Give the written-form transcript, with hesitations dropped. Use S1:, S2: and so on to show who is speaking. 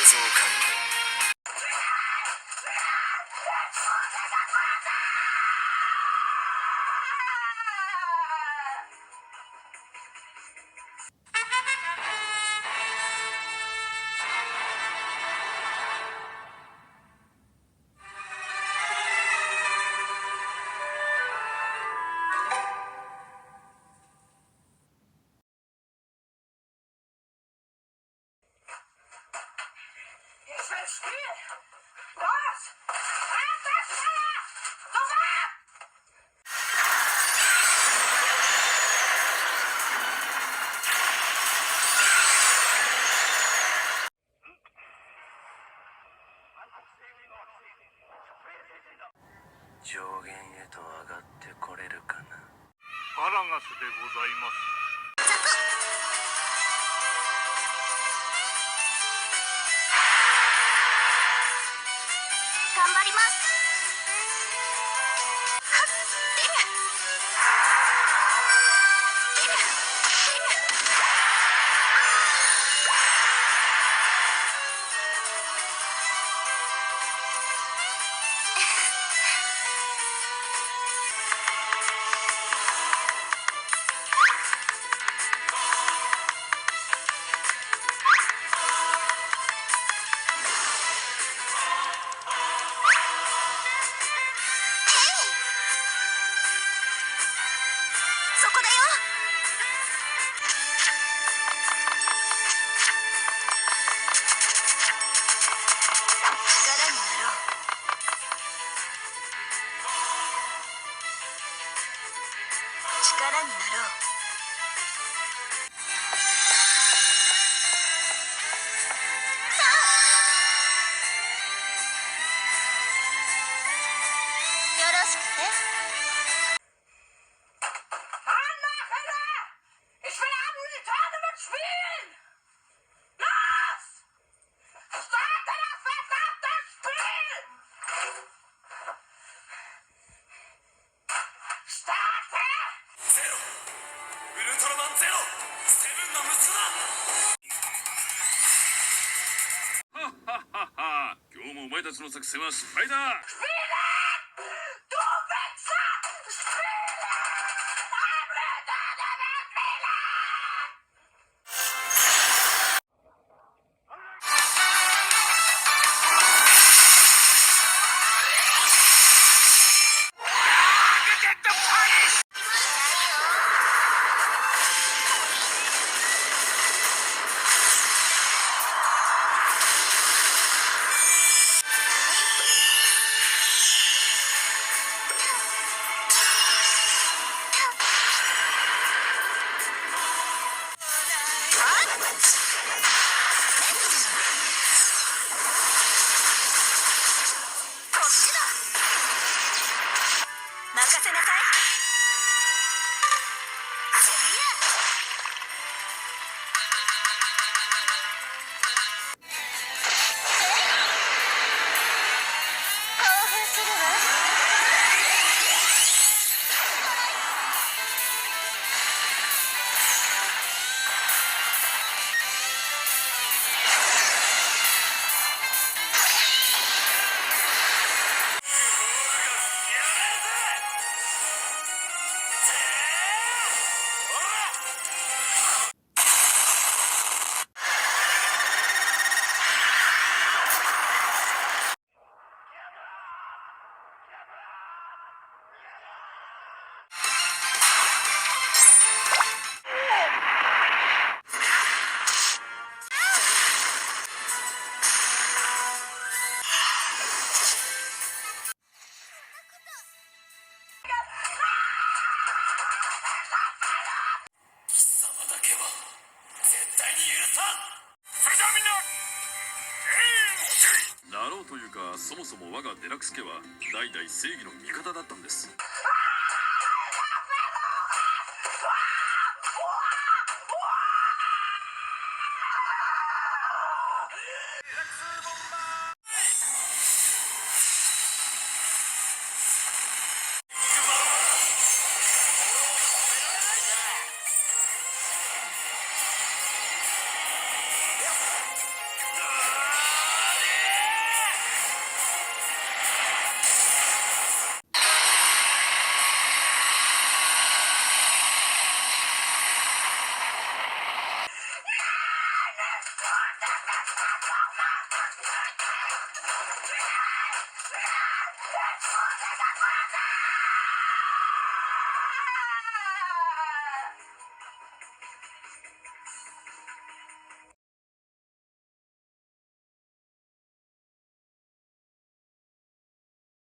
S1: 像完了。上限へと上がってこれるかな。
S2: パラガスでございます。
S3: 頑張ります。そこだよ。力になろう。力になろう。よろしくね。
S1: ゼロ、ウルトラマンゼロ、セブンの息子だ。
S2: はっはっはっは。今日もお前たちの作戦は失敗だ。
S3: 任せなさい。興奮するわ。
S1: 貴様だけは絶対に許さん。
S2: それじゃあみんな全員注意。なろうというか、そもそも我がデラックス家は代々正義の味方だったんです。